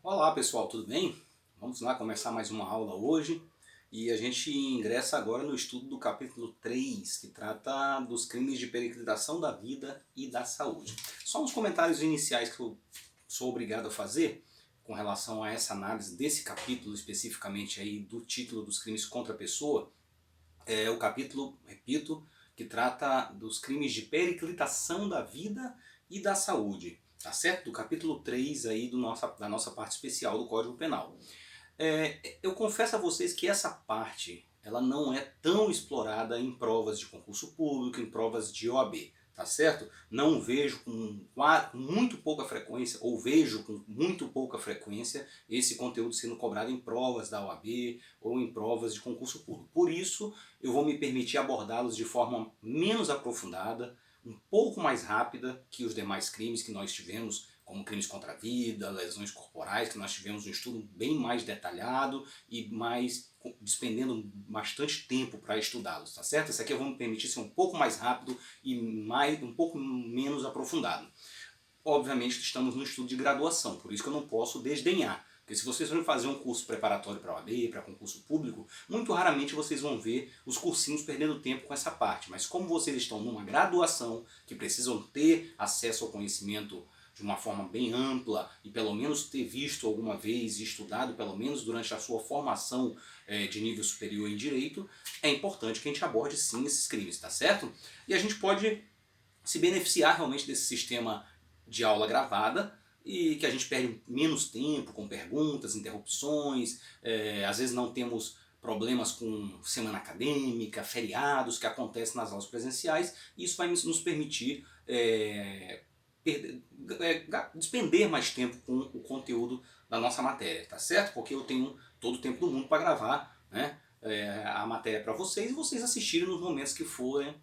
Olá pessoal, tudo bem? Vamos lá começar mais uma aula hoje e a gente ingressa agora no estudo do capítulo 3, que trata dos crimes de periclitação da vida e da saúde. Só uns comentários iniciais que eu sou obrigado a fazer com relação a essa análise desse capítulo, especificamente aí do título dos crimes contra a pessoa. É o capítulo, repito, que trata dos crimes de periclitação da vida e da saúde. Tá certo? Do capítulo 3 aí da nossa parte especial do Código Penal. Eu confesso a vocês que essa parte ela não é tão explorada em provas de concurso público, em provas de OAB, tá certo? Não vejo com muito pouca frequência, ou vejo com muito pouca frequência, esse conteúdo sendo cobrado em provas da OAB ou em provas de concurso público. Por isso, eu vou me permitir abordá-los de forma menos aprofundada, um pouco mais rápida que os demais crimes que nós tivemos, como crimes contra a vida, lesões corporais, que nós tivemos um estudo bem mais detalhado e mais despendendo bastante tempo para estudá-los, tá certo? Esse aqui eu vou me permitir ser um pouco mais rápido e um pouco menos aprofundado. Obviamente que estamos no estudo de graduação, por isso que eu não posso desdenhar. Porque se vocês forem fazer um curso preparatório para a OAB, para concurso público, muito raramente vocês vão ver os cursinhos perdendo tempo com essa parte. Mas como vocês estão numa graduação, que precisam ter acesso ao conhecimento de uma forma bem ampla e pelo menos ter visto alguma vez e estudado pelo menos durante a sua formação de nível superior em direito, é importante que a gente aborde sim esses crimes, tá certo? E a gente pode se beneficiar realmente desse sistema de aula gravada e que a gente perde menos tempo com perguntas, interrupções, às vezes não temos problemas com semana acadêmica, feriados que acontecem nas aulas presenciais, e isso vai nos permitir despender mais tempo com o conteúdo da nossa matéria, tá certo? Porque eu tenho todo o tempo do mundo para gravar, né, a matéria para vocês e vocês assistirem nos momentos que forem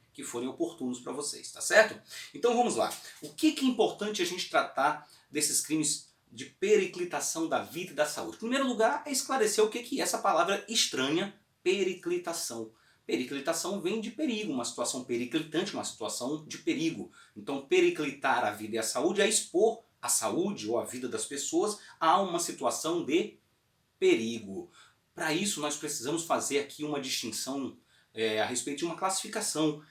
oportunos para vocês, tá certo? Então vamos lá. O que é importante a gente tratar desses crimes de periclitação da vida e da saúde? Em primeiro lugar, é esclarecer o que é essa palavra estranha, periclitação. Periclitação vem de perigo, uma situação periclitante, uma situação de perigo. Então, periclitar a vida e a saúde é expor a saúde ou a vida das pessoas a uma situação de perigo. Para isso, nós precisamos fazer aqui uma distinção a respeito de uma classificação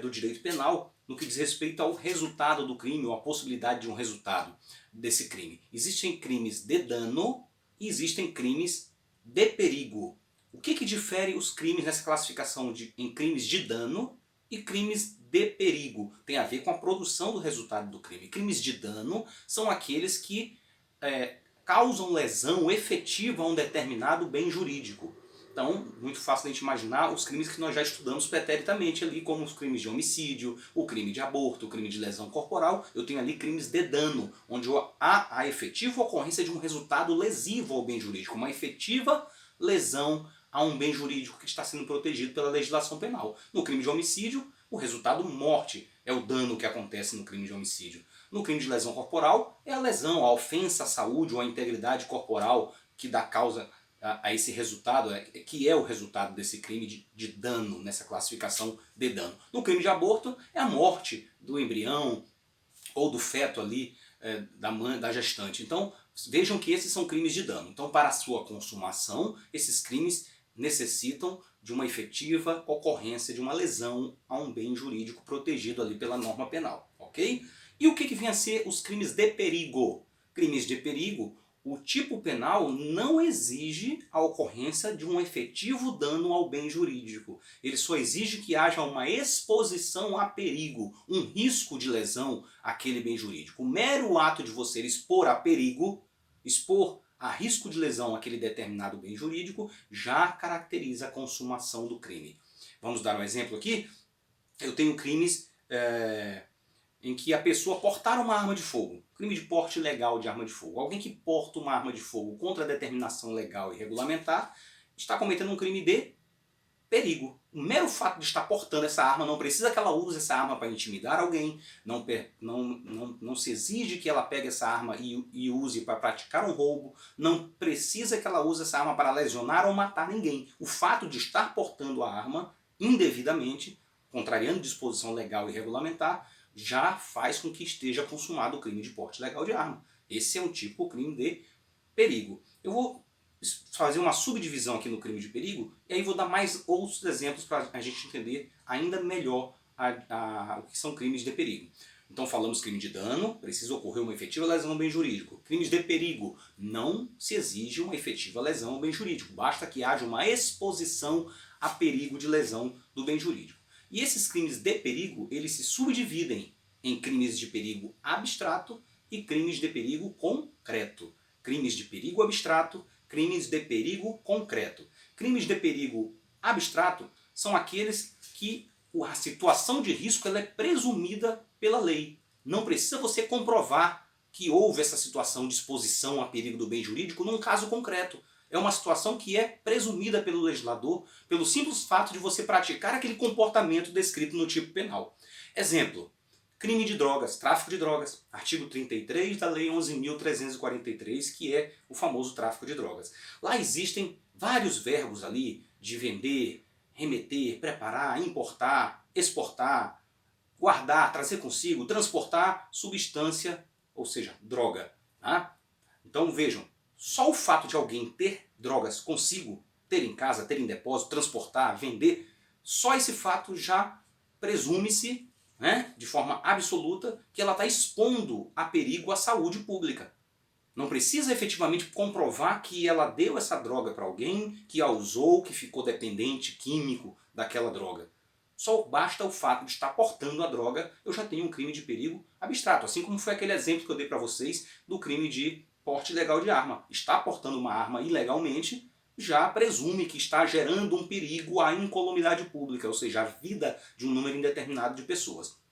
do direito penal no que diz respeito ao resultado do crime, ou a possibilidade de um resultado desse crime. Existem crimes de dano e existem crimes de perigo. O que difere os crimes nessa classificação em crimes de dano e crimes de perigo? Tem a ver com a produção do resultado do crime. Crimes de dano são aqueles que causam lesão efetiva a um determinado bem jurídico. Então, muito fácil a gente imaginar os crimes que nós já estudamos preteritamente ali, como os crimes de homicídio, o crime de aborto, o crime de lesão corporal. Eu tenho ali crimes de dano, onde há a efetiva ocorrência de um resultado lesivo ao bem jurídico, uma efetiva lesão a um bem jurídico que está sendo protegido pela legislação penal. No crime de homicídio, o resultado morte é o dano que acontece no crime de homicídio. No crime de lesão corporal, é a lesão, a ofensa à saúde ou à integridade corporal que dá causa a esse resultado, que é o resultado desse crime de dano, nessa classificação de dano. No crime de aborto, é a morte do embrião ou do feto ali, da gestante. Então, vejam que esses são crimes de dano. Então, para a sua consumação, esses crimes necessitam de uma efetiva ocorrência de uma lesão a um bem jurídico protegido ali pela norma penal, ok? E o que vem a ser os crimes de perigo? Crimes de perigo, o tipo penal não exige a ocorrência de um efetivo dano ao bem jurídico. Ele só exige que haja uma exposição a perigo, um risco de lesão àquele bem jurídico. O mero ato de você expor a perigo, expor a risco de lesão àquele determinado bem jurídico, já caracteriza a consumação do crime. Vamos dar um exemplo aqui? Eu tenho crimes em que a pessoa portar uma arma de fogo, crime de porte ilegal de arma de fogo. Alguém que porta uma arma de fogo contra a determinação legal e regulamentar está cometendo um crime de perigo. O mero fato de estar portando essa arma, não precisa que ela use essa arma para intimidar alguém, não se exige que ela pegue essa arma e use para praticar um roubo, não precisa que ela use essa arma para lesionar ou matar ninguém. O fato de estar portando a arma indevidamente, contrariando disposição legal e regulamentar, já faz com que esteja consumado o crime de porte ilegal de arma. Esse é um tipo de crime de perigo. Eu vou fazer uma subdivisão aqui no crime de perigo e aí vou dar mais outros exemplos para a gente entender ainda melhor o que são crimes de perigo. Então falamos crime de dano, precisa ocorrer uma efetiva lesão ao bem jurídico. Crimes de perigo, não se exige uma efetiva lesão ao bem jurídico, basta que haja uma exposição a perigo de lesão do bem jurídico. E esses crimes de perigo, eles se subdividem em crimes de perigo abstrato e crimes de perigo concreto. Crimes de perigo abstrato, crimes de perigo concreto. Crimes de perigo abstrato são aqueles que a situação de risco ela é presumida pela lei. Não precisa você comprovar que houve essa situação de exposição a perigo do bem jurídico num caso concreto. É uma situação que é presumida pelo legislador pelo simples fato de você praticar aquele comportamento descrito no tipo penal. Exemplo, crime de drogas, tráfico de drogas, artigo 33 da Lei 11.343, que é o famoso tráfico de drogas. Lá existem vários verbos ali de vender, remeter, preparar, importar, exportar, guardar, trazer consigo, transportar substância, ou seja, droga. Tá? Então vejam, só o fato de alguém ter drogas consigo, ter em casa, ter em depósito, transportar, vender, só esse fato já presume-se, né, de forma absoluta, que ela está expondo a perigo à saúde pública. Não precisa efetivamente comprovar que ela deu essa droga para alguém, que a usou, que ficou dependente químico daquela droga. Só basta o fato de estar portando a droga, eu já tenho um crime de perigo abstrato. Assim como foi aquele exemplo que eu dei para vocês do crime de porte ilegal de arma. Está portando uma arma ilegalmente, já presume que está gerando um perigo à incolumidade pública, ou seja, à vida de um número indeterminado de pessoas.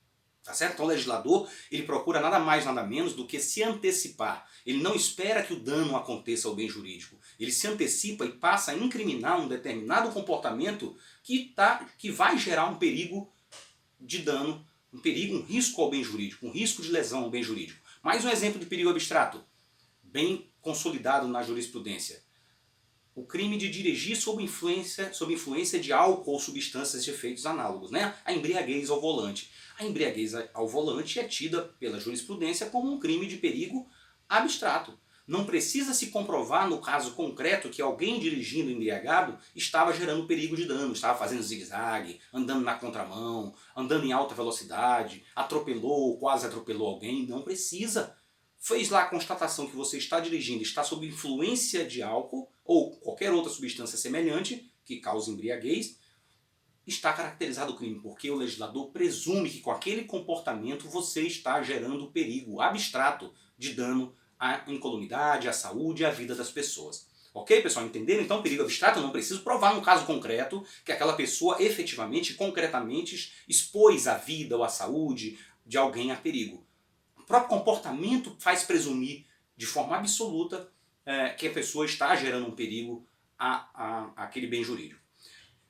Tá certo? Então o legislador ele procura nada mais nada menos do que se antecipar. Ele não espera que o dano aconteça ao bem jurídico. Ele se antecipa e passa a incriminar um determinado comportamento que vai gerar um perigo de dano, um perigo, um risco ao bem jurídico, um risco de lesão ao bem jurídico. Mais um exemplo de perigo abstrato, bem consolidado na jurisprudência. O crime de dirigir sob influência de álcool ou substâncias de efeitos análogos, né? A embriaguez ao volante. A embriaguez ao volante é tida pela jurisprudência como um crime de perigo abstrato. Não precisa se comprovar no caso concreto que alguém dirigindo embriagado estava gerando perigo de dano, estava fazendo zigue-zague, andando na contramão, andando em alta velocidade, atropelou ou quase atropelou alguém. Não precisa. Fez lá a constatação que você está dirigindo, está sob influência de álcool ou qualquer outra substância semelhante que cause embriaguez, está caracterizado o crime, porque o legislador presume que com aquele comportamento você está gerando perigo abstrato de dano à incolumidade, à saúde e à vida das pessoas. Ok, pessoal? Entenderam? Então, perigo abstrato eu não preciso provar no caso concreto que aquela pessoa efetivamente, concretamente expôs a vida ou a saúde de alguém a perigo. O próprio comportamento faz presumir de forma absoluta que a pessoa está gerando um perigo àquele bem jurídico.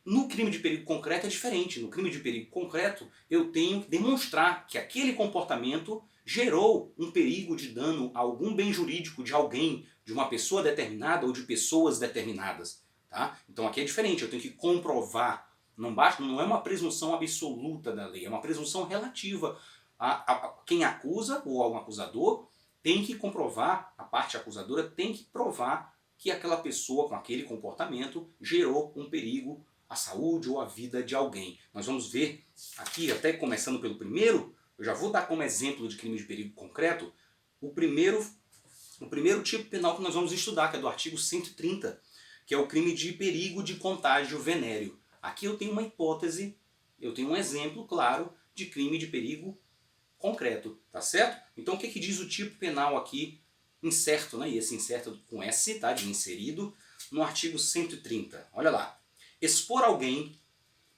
No crime de perigo concreto é diferente. No crime de perigo concreto eu tenho que demonstrar que aquele comportamento gerou um perigo de dano a algum bem jurídico de alguém, de uma pessoa determinada ou de pessoas determinadas. Tá? Então aqui é diferente, eu tenho que comprovar. Não basta, não é uma presunção absoluta da lei, é uma presunção relativa. Quem acusa ou algum acusador tem que comprovar, a parte acusadora tem que provar que aquela pessoa com aquele comportamento gerou um perigo à saúde ou à vida de alguém. Nós vamos ver aqui, até começando pelo primeiro, eu já vou dar como exemplo de crime de perigo concreto, o primeiro tipo penal que nós vamos estudar, que é do artigo 130, que é o crime de perigo de contágio venéreo. Aqui eu tenho uma hipótese, eu tenho um exemplo claro de crime de perigo concreto, tá certo? Então o que diz o tipo penal aqui, incerto, né? E esse incerto com S, tá? De inserido, no artigo 130. Olha lá. Expor alguém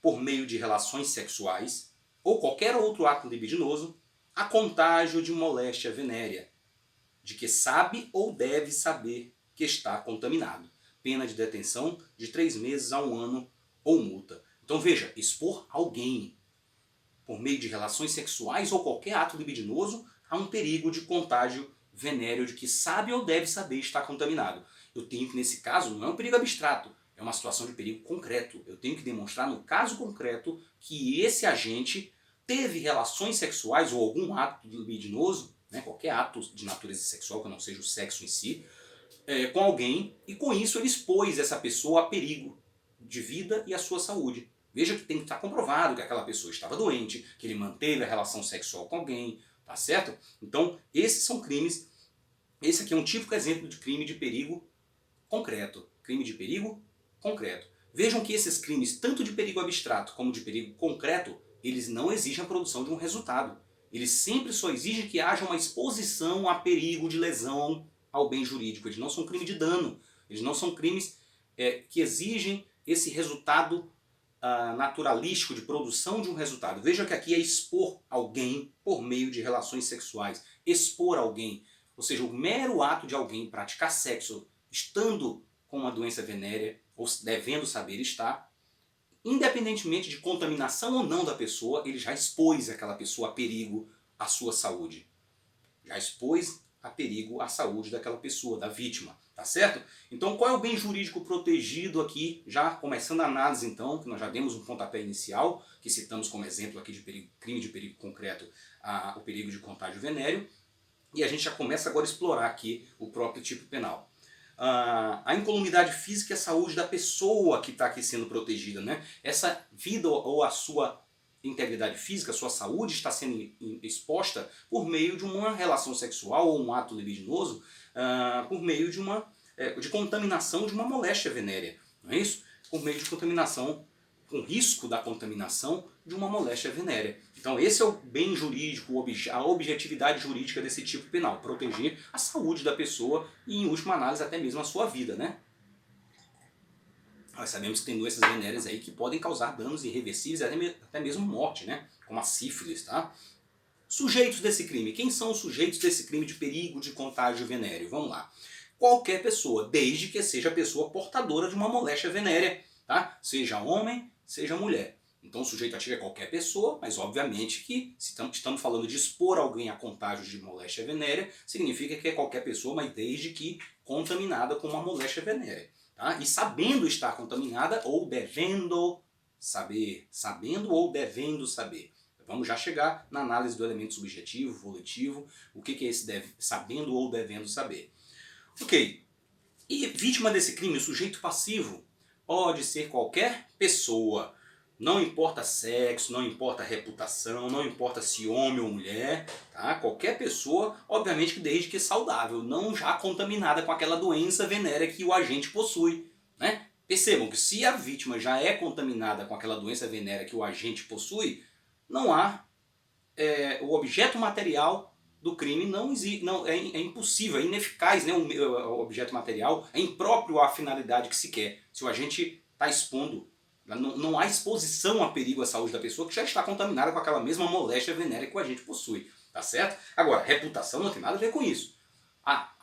por meio de relações sexuais ou qualquer outro ato libidinoso a contágio de moléstia venérea, de que sabe ou deve saber que está contaminado. Pena de detenção de 3 meses a 1 ano ou multa. Então veja, expor alguém por meio de relações sexuais ou qualquer ato libidinoso a um perigo de contágio venéreo de que sabe ou deve saber estar contaminado. Eu tenho que, nesse caso, não é um perigo abstrato, é uma situação de perigo concreto. Eu tenho que demonstrar no caso concreto que esse agente teve relações sexuais ou algum ato libidinoso, né, qualquer ato de natureza sexual que não seja o sexo em si, com alguém e com isso ele expôs essa pessoa a perigo de vida e a sua saúde. Veja que tem que estar comprovado que aquela pessoa estava doente, que ele manteve a relação sexual com alguém, tá certo? Então, esses são crimes. Esse aqui é um típico exemplo de crime de perigo concreto. Crime de perigo concreto. Vejam que esses crimes, tanto de perigo abstrato como de perigo concreto, eles não exigem a produção de um resultado. Eles sempre só exigem que haja uma exposição a perigo de lesão ao bem jurídico. Eles não são crime de dano. Eles não são crimes que exigem esse resultado naturalístico de produção de um resultado. Veja que aqui é expor alguém por meio de relações sexuais. Expor alguém. Ou seja, o mero ato de alguém praticar sexo estando com uma doença venérea, ou devendo saber estar, independentemente de contaminação ou não da pessoa, ele já expôs aquela pessoa a perigo à sua saúde. Já expôs a perigo à saúde daquela pessoa, da vítima. Tá certo? Então qual é o bem jurídico protegido aqui? Já começando a análise então, que nós já demos um pontapé inicial, que citamos como exemplo aqui de perigo, crime de perigo concreto, o perigo de contágio venéreo. E a gente já começa agora a explorar aqui o próprio tipo penal. A incolumidade física e a saúde da pessoa que está aqui sendo protegida, né? Essa vida ou a sua integridade física, a sua saúde está sendo exposta por meio de uma relação sexual ou um ato libidinoso, por meio de contaminação de uma moléstia venérea, não é isso? Por meio de contaminação, com risco da contaminação de uma moléstia venérea. Então esse é o bem jurídico, a objetividade jurídica desse tipo penal, proteger a saúde da pessoa e, em última análise, até mesmo a sua vida, né? Nós sabemos que tem doenças venéreas aí que podem causar danos irreversíveis e até mesmo morte, né? Como a sífilis, tá? Sujeitos desse crime. Quem são os sujeitos desse crime de perigo de contágio venéreo? Vamos lá. Qualquer pessoa, desde que seja a pessoa portadora de uma moléstia venérea, tá? Seja homem, seja mulher. Então o sujeito ativo é qualquer pessoa, mas obviamente que se estamos falando de expor alguém a contágio de moléstia venérea, significa que é qualquer pessoa, mas desde que contaminada com uma moléstia venérea. Tá? E sabendo estar contaminada ou devendo saber. Sabendo ou devendo saber. Vamos já chegar na análise do elemento subjetivo, volitivo, o que é esse sabendo ou devendo saber. Ok. E vítima desse crime, o sujeito passivo, pode ser qualquer pessoa. Não importa sexo, não importa reputação, não importa se homem ou mulher, tá? Qualquer pessoa, obviamente que desde que saudável, não já contaminada com aquela doença venérea que o agente possui, né? Percebam que se a vítima já é contaminada com aquela doença venérea que o agente possui, não há o objeto material do crime é impossível, é ineficaz, né? O objeto material é impróprio à finalidade que se quer. Se o agente está expondo, não há exposição a perigo à saúde da pessoa que já está contaminada com aquela mesma moléstia venérea que o agente possui, tá certo? Agora, reputação não tem nada a ver com isso. A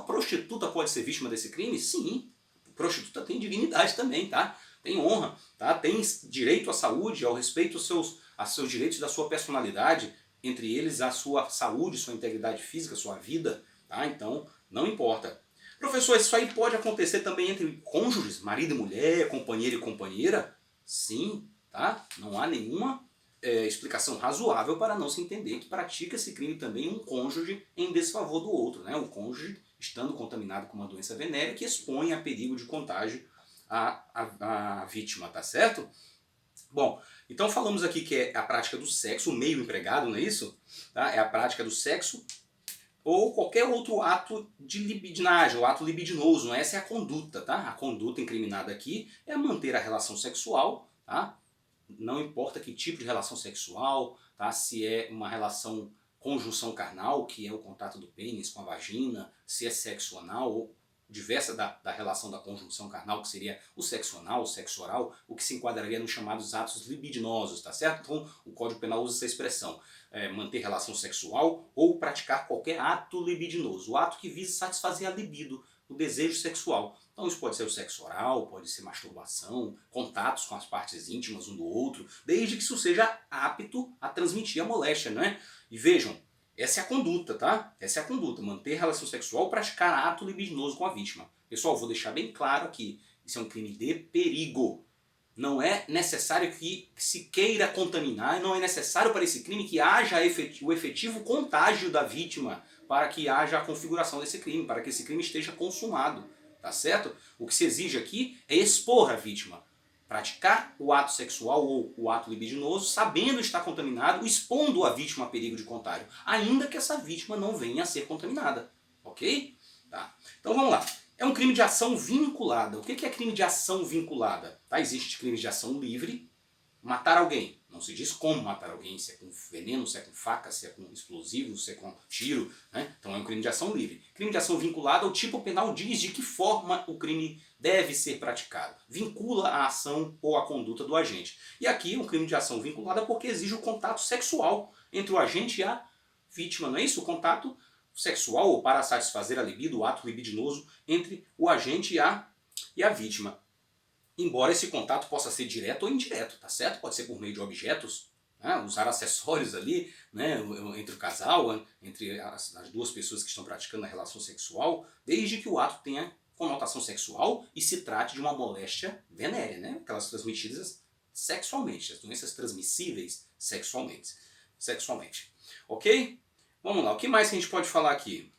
prostituta pode ser vítima desse crime? Sim, a prostituta tem dignidade também, tá? Tem honra, tá? Tem direito à saúde, ao respeito aos seus direitos da sua personalidade, entre eles a sua saúde, sua integridade física, sua vida, tá? Então, não importa. Professor, isso aí pode acontecer também entre cônjuges, marido e mulher, companheiro e companheira? Sim, tá? Não há nenhuma explicação razoável para não se entender que pratica esse crime também um cônjuge em desfavor do outro, né? O cônjuge estando contaminado com uma doença venérea que expõe a perigo de contágio a vítima, tá certo? Bom, então falamos aqui que é a prática do sexo, o meio empregado, não é isso? Tá? É a prática do sexo ou qualquer outro ato de libidinagem, o ato libidinoso. Essa é a conduta, tá? A conduta incriminada aqui é manter a relação sexual, tá? Não importa que tipo de relação sexual, tá? Se é uma relação conjunção carnal, que é o contato do pênis com a vagina, se é sexo anal ou diversa da relação da conjunção carnal, que seria o sexo anal, o sexo oral, o que se enquadraria nos chamados atos libidinosos, tá certo? Então o Código Penal usa essa expressão, manter relação sexual ou praticar qualquer ato libidinoso, o ato que visa satisfazer a libido, o desejo sexual. Então isso pode ser o sexo oral, pode ser masturbação, contatos com as partes íntimas um do outro, desde que isso seja apto a transmitir a moléstia, não é? E vejam, essa é a conduta, tá? Essa é a conduta, manter relação sexual ou praticar ato libidinoso com a vítima. Pessoal, vou deixar bem claro aqui, isso é um crime de perigo. Não é necessário que se queira contaminar, não é necessário para esse crime que haja o efetivo contágio da vítima para que haja a configuração desse crime, para que esse crime esteja consumado, tá certo? O que se exige aqui é expor a vítima, praticar o ato sexual ou o ato libidinoso, sabendo estar contaminado, expondo a vítima a perigo de contágio, ainda que essa vítima não venha a ser contaminada, ok? Tá. Então vamos lá. É um crime de ação vinculada. O que é crime de ação vinculada? Tá? Existe crime de ação livre, matar alguém. Não se diz como matar alguém, se é com veneno, se é com faca, se é com explosivo, se é com tiro. Né? Então é um crime de ação livre. Crime de ação vinculada, o tipo penal diz de que forma o crime deve ser praticado. Vincula a ação ou a conduta do agente. E aqui um crime de ação vinculada porque exige o contato sexual entre o agente e a vítima, não é isso? O contato sexual ou para satisfazer a libido, o ato libidinoso entre o agente e a vítima. Embora esse contato possa ser direto ou indireto, tá certo? Pode ser por meio de objetos, né? Usar acessórios ali, né? Entre o casal, entre as duas pessoas que estão praticando a relação sexual, desde que o ato tenha conotação sexual e se trate de uma moléstia venérea, né? Aquelas transmitidas sexualmente, as doenças transmissíveis sexualmente. Ok? Vamos lá, o que mais que a gente pode falar aqui?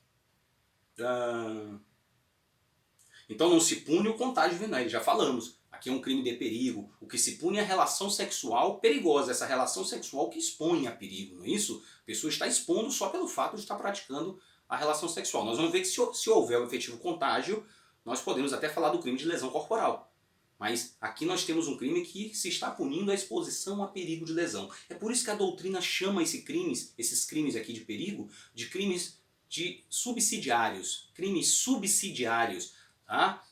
Então não se pune o contágio venérea, já falamos. Aqui é um crime de perigo. O que se pune é a relação sexual perigosa, essa relação sexual que expõe a perigo, não é isso? A pessoa está expondo só pelo fato de estar praticando a relação sexual. Nós vamos ver que se houver o efetivo contágio, nós podemos até falar do crime de lesão corporal. Mas aqui nós temos um crime que se está punindo a exposição a perigo de lesão. É por isso que a doutrina chama esses crimes aqui de perigo, de crimes de subsidiários. Crimes subsidiários, tá?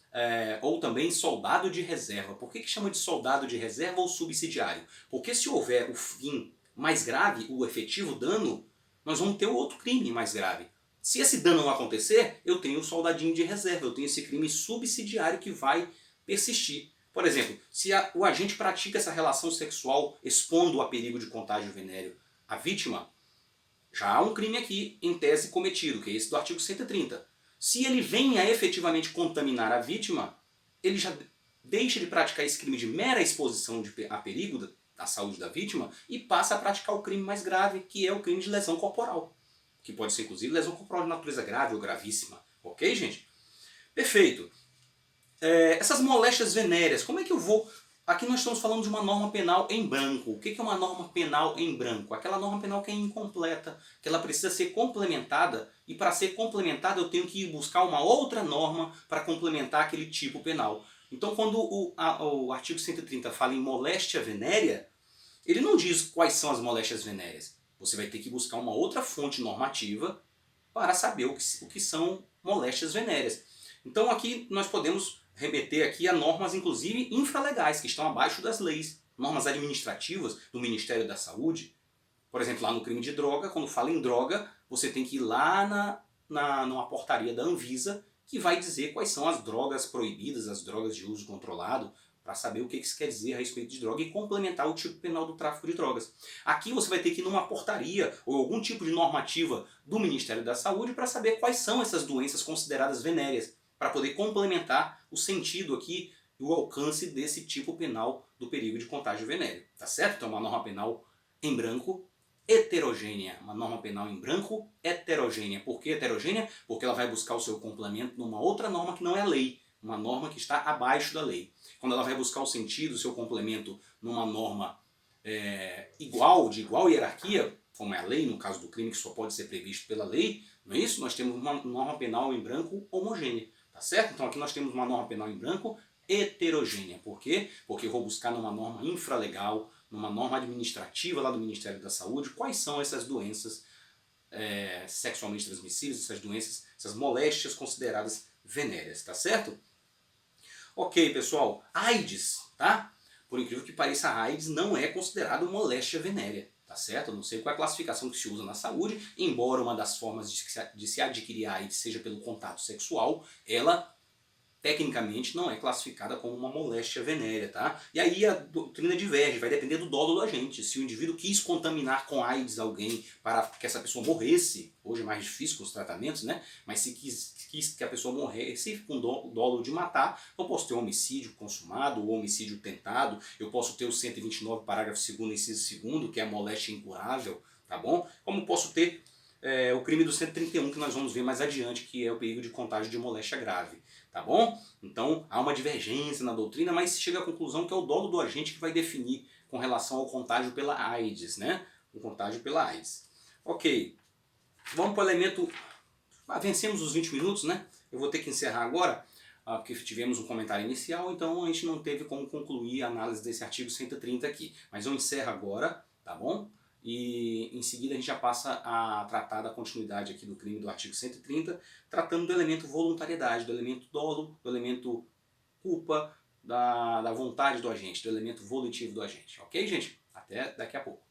Ou também soldado de reserva. Por que chama de soldado de reserva ou subsidiário? Porque se houver o fim mais grave, o efetivo dano, nós vamos ter outro crime mais grave. Se esse dano não acontecer, eu tenho o soldadinho de reserva, eu tenho esse crime subsidiário que vai persistir. Por exemplo, se o agente pratica essa relação sexual expondo a perigo de contágio venéreo à vítima, já há um crime aqui em tese cometido, que é esse do artigo 130. Se ele venha a efetivamente contaminar a vítima, ele já deixa de praticar esse crime de mera exposição a perigo da saúde da vítima e passa a praticar o crime mais grave, que é o crime de lesão corporal. Que pode ser, inclusive, lesão corporal de natureza grave ou gravíssima. Ok, gente? Perfeito. Essas moléstias venéreas, como é que eu vou... Aqui nós estamos falando de uma norma penal em branco. O que é uma norma penal em branco? Aquela norma penal que é incompleta, que ela precisa ser complementada, e para ser complementada eu tenho que ir buscar uma outra norma para complementar aquele tipo penal. Então quando o artigo 130 fala em moléstia venérea, ele não diz quais são as moléstias venéreas. Você vai ter que buscar uma outra fonte normativa para saber o que são moléstias venéreas. Então aqui nós podemos remeter aqui a normas, inclusive, infralegais, que estão abaixo das leis. Normas administrativas do Ministério da Saúde. Por exemplo, lá no crime de droga, quando fala em droga, você tem que ir lá numa portaria da Anvisa, que vai dizer quais são as drogas proibidas, as drogas de uso controlado, para saber o que isso quer dizer a respeito de droga e complementar o tipo penal do tráfico de drogas. Aqui você vai ter que ir numa portaria ou algum tipo de normativa do Ministério da Saúde para saber quais são essas doenças consideradas venéreas, para poder complementar o sentido aqui e o alcance desse tipo penal do perigo de contágio venéreo. Tá certo? Então é uma norma penal em branco, heterogênea. Uma norma penal em branco, heterogênea. Por que heterogênea? Porque ela vai buscar o seu complemento numa outra norma que não é a lei. Uma norma que está abaixo da lei. Quando ela vai buscar o sentido, o seu complemento numa norma de igual hierarquia, como é a lei, no caso do crime que só pode ser previsto pela lei, não é isso? Nós temos uma norma penal em branco homogênea. Tá certo? Então aqui nós temos uma norma penal em branco heterogênea. Por quê? Porque eu vou buscar numa norma infralegal, numa norma administrativa lá do Ministério da Saúde, quais são essas doenças sexualmente transmissíveis, essas doenças, essas moléstias consideradas venéreas, tá certo? Ok, pessoal, AIDS, tá? Por incrível que pareça, a AIDS não é considerada moléstia venérea, tá certo? Eu não sei qual é a classificação que se usa na saúde, embora uma das formas de se adquirir a AIDS seja pelo contato sexual, ela tecnicamente não é classificada como uma moléstia venérea, tá? E aí a doutrina diverge, vai depender do dolo do agente. Se o indivíduo quis contaminar com AIDS alguém para que essa pessoa morresse, hoje é mais difícil com os tratamentos, né? Mas se quis que a pessoa morresse com dolo de matar, eu posso ter um homicídio consumado ou homicídio tentado, eu posso ter o 129, parágrafo 2º, inciso 2º, que é a moléstia incurável, tá bom? Como posso ter o crime do 131 que nós vamos ver mais adiante, que é o perigo de contágio de moléstia grave, tá bom? Então há uma divergência na doutrina, mas se chega à conclusão que é o dolo do agente que vai definir com relação ao contágio pela AIDS, né? O contágio pela AIDS. Ok, vamos para o elemento... vencemos os 20 minutos, né? Eu vou ter que encerrar agora, porque tivemos um comentário inicial, então a gente não teve como concluir a análise desse artigo 130 aqui. Mas eu encerro agora, tá bom? E em seguida a gente já passa a tratar da continuidade aqui do crime do artigo 130, tratando do elemento voluntariedade, do elemento dolo, do elemento culpa, da vontade do agente, do elemento volitivo do agente. Ok, gente? Até daqui a pouco.